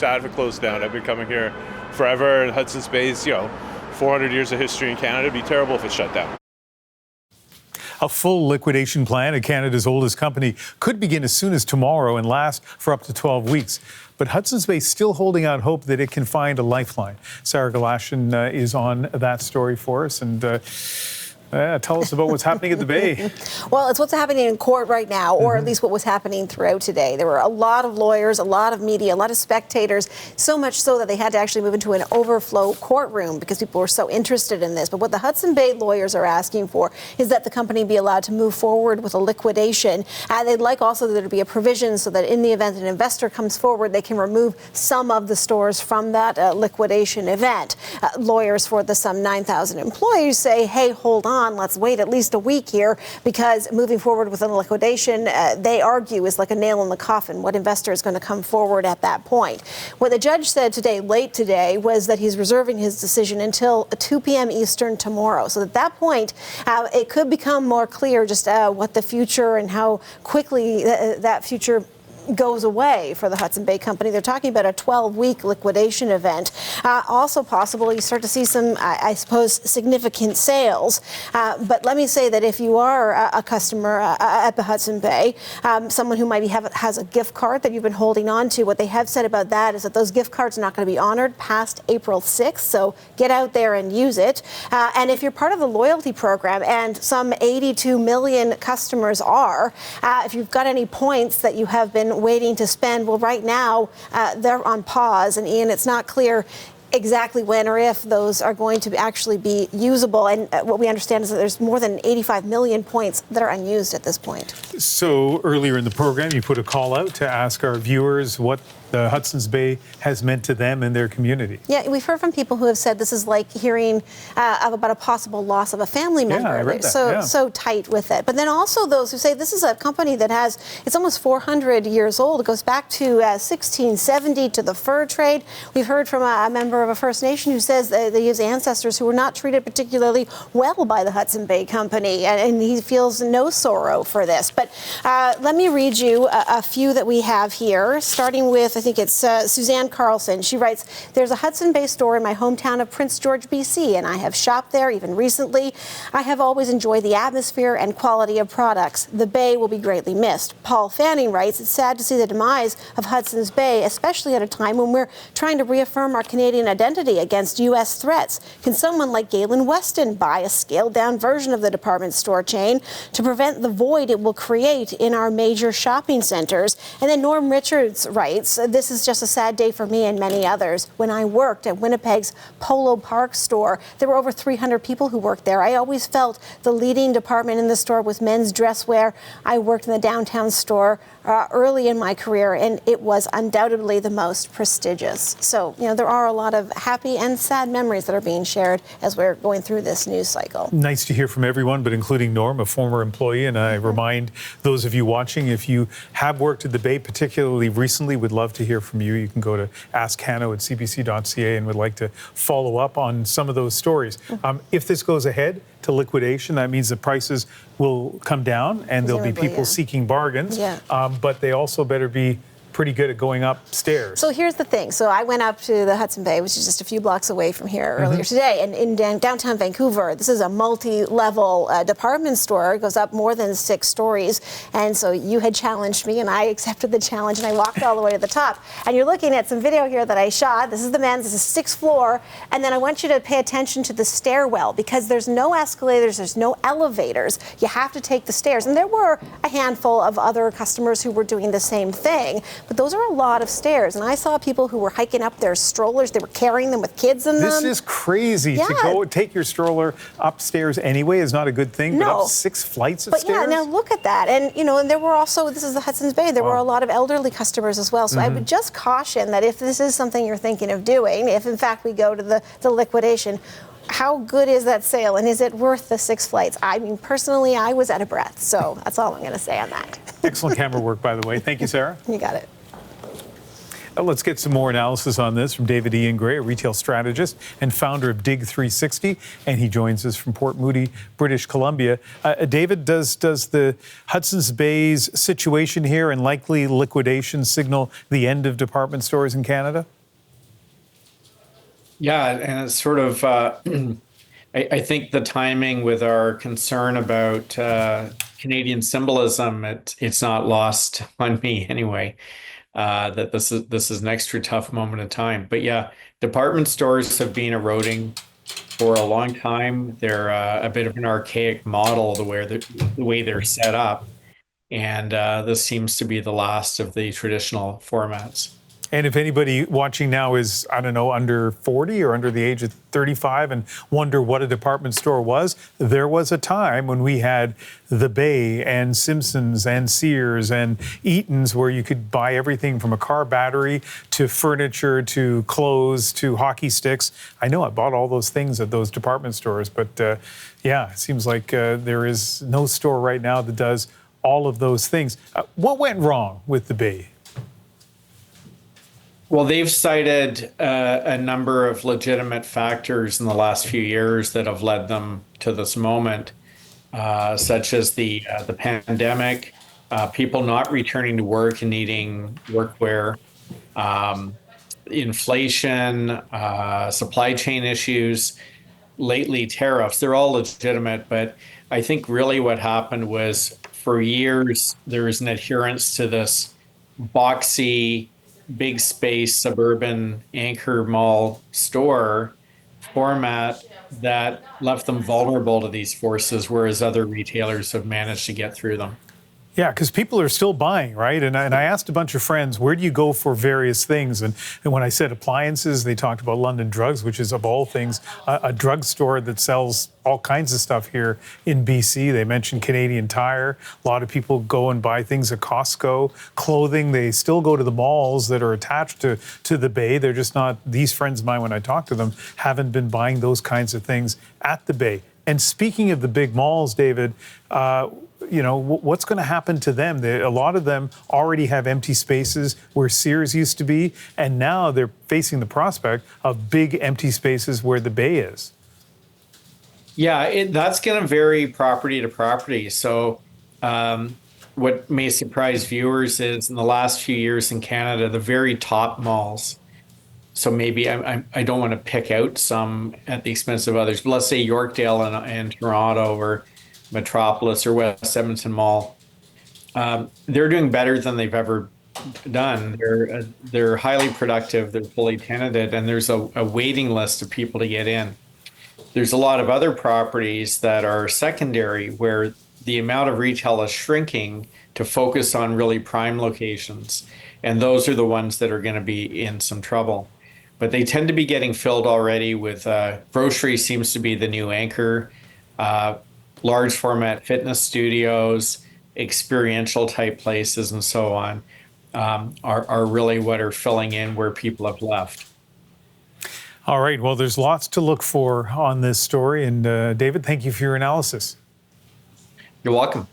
Sad if it closed down. I've been coming here forever, and Hudson's Bay's, 400 years of history in Canada. It'd be terrible if it shut down. A full liquidation plan at Canada's oldest company could begin as soon as tomorrow and last for up to 12 weeks. But Hudson's Bay is still holding out hope that it can find a lifeline. Sarah Galashan is on that story for us. And tell us about what's happening at the Bay. Well, it's what's happening in court right now, or at least what was happening throughout today. There were a lot of lawyers, a lot of media, a lot of spectators, so much so that they had to actually move into an overflow courtroom because people were so interested in this. But what the Hudson Bay lawyers are asking for is that the company be allowed to move forward with a liquidation. They'd like also there to be a provision so that in the event an investor comes forward, they can remove some of the stores from that liquidation event. Lawyers for the some 9,000 employees say, hey, hold on. Let's wait at least a week here because moving forward with a liquidation, they argue, is like a nail in the coffin. What investor is going to come forward at that point? What the judge said today, late today, was that he's reserving his decision until 2 p.m. Eastern tomorrow. So at that point, it could become more clear just what the future and how quickly that future goes away for the Hudson Bay Company. They're talking about a 12-week liquidation event. Also possible you start to see some, I suppose, significant sales. But let me say that if you are a customer at the Hudson Bay, someone who maybe has a gift card that you've been holding on to, what they have said about that is that those gift cards are not going to be honored past April 6th. So get out there and use it. And if you're part of the loyalty program, and some 82 million customers are, if you've got any points that you have been waiting to spend, well, right now they're on pause. And Ian, it's not clear exactly when or if those are going to actually be usable. And what we understand is that there's more than 85 million points that are unused at this point. So earlier in the program, you put a call out to ask our viewers what the Hudson's Bay has meant to them and their community. Yeah, we've heard from people who have said this is like hearing about a possible loss of a family member. Yeah, I read that. So tight with it. But then also those who say this is a company that it's almost 400 years old. It goes back to 1670 to the fur trade. We've heard from a member of a First Nation who says they use ancestors who were not treated particularly well by the Hudson Bay Company, and he feels no sorrow for this. But let me read you a few that we have here, starting with, I think it's Suzanne Carlson. She writes, there's a Hudson Bay store in my hometown of Prince George, BC, and I have shopped there even recently. I have always enjoyed the atmosphere and quality of products. The Bay will be greatly missed. Paul Fanning writes, it's sad to see the demise of Hudson's Bay, especially at a time when we're trying to reaffirm our Canadian identity against U.S. threats. Can someone like Galen Weston buy a scaled-down version of the department store chain to prevent the void it will create in our major shopping centers? And then Norm Richards writes, this is just a sad day for me and many others. When I worked at Winnipeg's Polo Park store, there were over 300 people who worked there. I always felt the leading department in the store was men's dress wear. I worked in the downtown store early in my career, and it was undoubtedly the most prestigious. So, there are a lot of happy and sad memories that are being shared as we're going through this news cycle. Nice to hear from everyone, but including Norm, a former employee. And I remind those of you watching, if you have worked at the Bay, particularly recently, would love to hear from you. You can go to Ask Hano at CBC.ca and would like to follow up on some of those stories. If this goes ahead to liquidation, that means the prices will come down and there'll be people seeking bargains. But they also better be pretty good at going upstairs. So here's the thing. So I went up to the Hudson Bay, which is just a few blocks away from here earlier today. And in downtown Vancouver, this is a multi-level department store. It goes up more than 6 stories. And so you had challenged me, and I accepted the challenge, and I walked all the way to the top. And you're looking at some video here that I shot. This is the men's. This is 6th floor. And then I want you to pay attention to the stairwell, because there's no escalators, there's no elevators. You have to take the stairs. And there were a handful of other customers who were doing the same thing. But those are a lot of stairs. And I saw people who were hiking up their strollers. They were carrying them with kids in them. This is crazy. To go take your stroller upstairs anyway is not a good thing. No. But up 6 flights of stairs? But yeah, now look at that. And, and there were also, this is the Hudson's Bay, there were a lot of elderly customers as well. So I would just caution that if this is something you're thinking of doing, if in fact we go to the liquidation, how good is that sale, and is it worth the 6 flights? I mean, personally, I was out of breath. So that's all I'm going to say on that. Excellent camera work, by the way. Thank you, Sarah. You got it. Let's get some more analysis on this from David Ian Gray, a retail strategist and founder of Dig 360, and he joins us from Port Moody, British Columbia. David, does the Hudson's Bay's situation here and likely liquidation signal the end of department stores in Canada? Yeah, and it's sort of, I think the timing with our concern about Canadian symbolism, it's not lost on me anyway, that this is an extra tough moment in time. But yeah, department stores have been eroding for a long time. They're a bit of an archaic model, the way they're set up. And this seems to be the last of the traditional formats. And if anybody watching now is, I don't know, under 40 or under the age of 35 and wonder what a department store was, there was a time when we had the Bay and Simpsons and Sears and Eaton's where you could buy everything from a car battery to furniture to clothes to hockey sticks. I know I bought all those things at those department stores, but yeah, it seems like there is no store right now that does all of those things. What went wrong with the Bay? Well, they've cited a number of legitimate factors in the last few years that have led them to this moment, such as the pandemic, people not returning to work and needing workwear, inflation, supply chain issues, lately tariffs. They're all legitimate, but I think really what happened was for years there was an adherence to this boxy, big space suburban anchor mall store format that left them vulnerable to these forces, whereas other retailers have managed to get through them. Yeah, because people are still buying, right? And I asked a bunch of friends, where do you go for various things? And when I said appliances, they talked about London Drugs, which is, of all things, a drugstore that sells all kinds of stuff here in BC. They mentioned Canadian Tire. A lot of people go and buy things at Costco. Clothing, they still go to the malls that are attached to the Bay. They're just not, these friends of mine, when I talk to them, haven't been buying those kinds of things at the Bay. And speaking of the big malls, David, you know, what's going to happen to them? A lot of them already have empty spaces where Sears used to be, and now they're facing the prospect of big empty spaces where the Bay is. Yeah, that's going to vary property to property. So what may surprise viewers is in the last few years in Canada, the very top malls, so maybe I don't want to pick out some at the expense of others, but let's say Yorkdale and Toronto or Metropolis or West Edmonton Mall, they're doing better than they've ever done. They're highly productive, they're fully tenanted, and there's a waiting list of people to get in. There's a lot of other properties that are secondary where the amount of retail is shrinking to focus on really prime locations, and those are the ones that are going to be in some trouble. But they tend to be getting filled already with grocery seems to be the new anchor. Large format fitness studios, experiential type places, and so on are really what are filling in where people have left. All right. Well, there's lots to look for on this story. And David, thank you for your analysis. You're welcome.